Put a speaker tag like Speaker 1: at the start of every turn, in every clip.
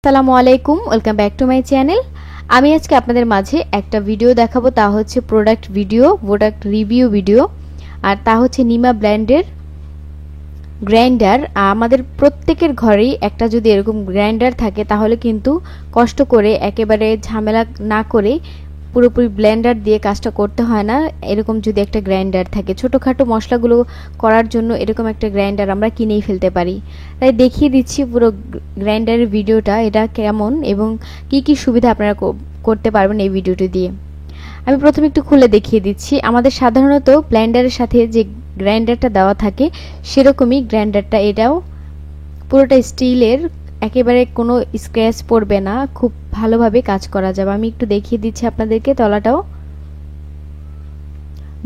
Speaker 1: আসসালামু আলাইকুম, welcome back to my channel. আমি আজকে আপনাদের মাঝে একটা ভিডিও দেখাবো, তা হচ্ছে প্রোডাক্ট রিভিউ ভিডিও। আর তা হচ্ছে নিমা ব্র্যান্ডের গ্রাইন্ডার। আমাদের প্রত্যেকের ঘরেই একটা যদি এরকম গ্রাইন্ডার থাকে তাহলে কিন্তু কষ্ট করে একেবারে ঝামেলা না করে পুরোপুরি ব্লেন্ডার দিয়ে কাজটা করতে হয় না। এরকম যদি একটা গ্রাইন্ডার থাকে, ছোটোখাটো মশলাগুলো করার জন্য এরকম একটা গ্রাইন্ডার আমরা কিনেই ফেলতে পারি। তাই দেখিয়ে দিচ্ছি পুরো গ্রাইন্ডারের ভিডিওটা, এটা কেমন এবং কি কি সুবিধা আপনারা করতে পারবেন এই ভিডিওটি দিয়ে। আমি প্রথমে একটু খুলে দেখিয়ে দিচ্ছি। আমাদের সাধারণত ব্লেন্ডারের সাথে যে গ্রাইন্ডারটা দেওয়া থাকে সেরকমই গ্রাইন্ডারটা, এটাও পুরোটা স্টিলের, একেবারে কোনো স্ক্র্যাচ পড়বে না, খুব ভালোভাবে কাজ করা যাবে। আমি একটু দেখিয়ে দিচ্ছি আপনাদেরকে। তলাটাও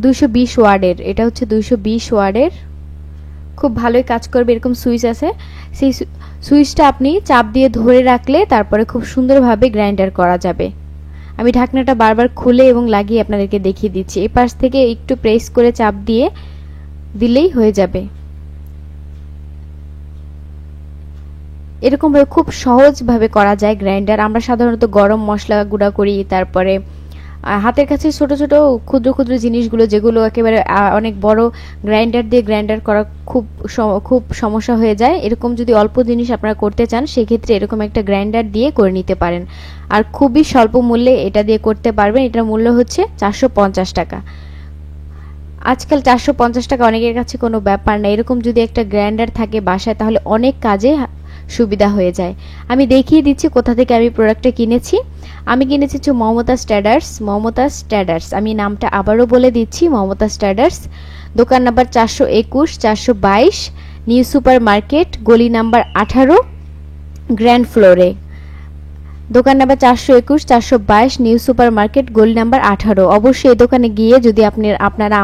Speaker 1: 220 ওয়ার্ডের, এটা হচ্ছে 220 ওয়ার্ডের, খুব ভালোই কাজ করবে। এরকম সুইচ আছে, সেই সুইচটা আপনি চাপ দিয়ে ধরে রাখলে তারপরে খুব সুন্দরভাবে গ্রাইন্ডার করা যাবে। আমি ঢাকনাটা বারবার খুলে এবং লাগিয়ে আপনাদেরকে দেখিয়ে দিচ্ছি। এই পাশ থেকে একটু প্রেস করে চাপ দিয়ে দিলেই হয়ে যাবে। এরকমভাবে খুব সহজভাবে করা যায় গ্রাইন্ডার। আমরা সাধারণত গরম মশলা গুঁড়া করি, তারপরে হাতের কাছে ছোট ছোট ক্ষুদ্র ক্ষুদ্র জিনিসগুলো যেগুলো একেবারে অনেক বড় গ্রাইন্ডার দিয়ে গ্রাইন্ডার করা খুব সমস্যা হয়ে যায়। এরকম যদি অল্প জিনিস আপনারা করতে চান সেক্ষেত্রে এরকম একটা গ্রাইন্ডার দিয়ে করে নিতে পারেন। আর খুবই স্বল্প মূল্যে এটা দিয়ে করতে পারবেন। এটার মূল্য হচ্ছে 450 টাকা। আজকাল 450 টাকা অনেকের কাছে কোনো ব্যাপার না। এরকম যদি একটা গ্রাইন্ডার থাকে বাসায় তাহলে অনেক কাজে সুবিধা হয়ে যায়। আমি দেখিয়ে দিচ্ছি কোথা থেকে আমি প্রোডাক্টটা কিনেছি। আমি কিনেছি মমতাজ ট্রেডার্স। আমি নামটা আবারও বলে দিচ্ছি, মমতাজ ট্রেডার্স। দোকান নাম্বার 421 422, নিউ সুপার মার্কেট, গলি নাম্বার 18, গ্র্যান্ড ফ্লোরে। দোকান নাম্বার 421 422, নিউ সুপার মার্কেট, গলি নাম্বার 18। অবশ্যই এই দোকানে গিয়ে যদি আপনারা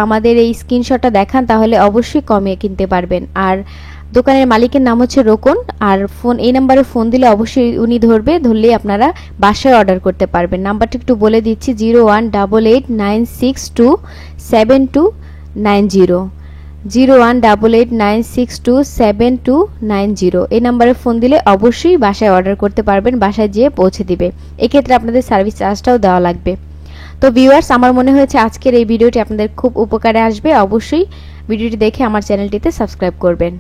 Speaker 1: আমাদের এই স্ক্রিনশটটা দেখান তাহলে অবশ্যই কমে কিনতে পারবেন। আর দোকানের মালিকের নাম হচ্ছে রোকন। আর এই নাম্বারে ফোন দিলে অবশ্যই উনি ধরলেই আপনারা বাসায় অর্ডার করতে পারবেন। নাম্বারটা একটু বলে দিচ্ছি, 01889627290, 01889627290। এই নাম্বারে ফোন দিলে অবশ্যই বাসায় অর্ডার করতে পারবেন, বাসায় যেয়ে পৌঁছে দিবে। এক্ষেত্রে আপনাদের সার্ভিস চার্জটাও দেওয়া লাগবে। তো ভিউয়ার্স, আমার মনে হয়েছে আজকের এই ভিডিওটি আপনাদের খুব উপকারে আসবে। অবশ্যই ভিডিওটি দেখে আমার চ্যানেলটিতে সাবস্ক্রাইব করবেন।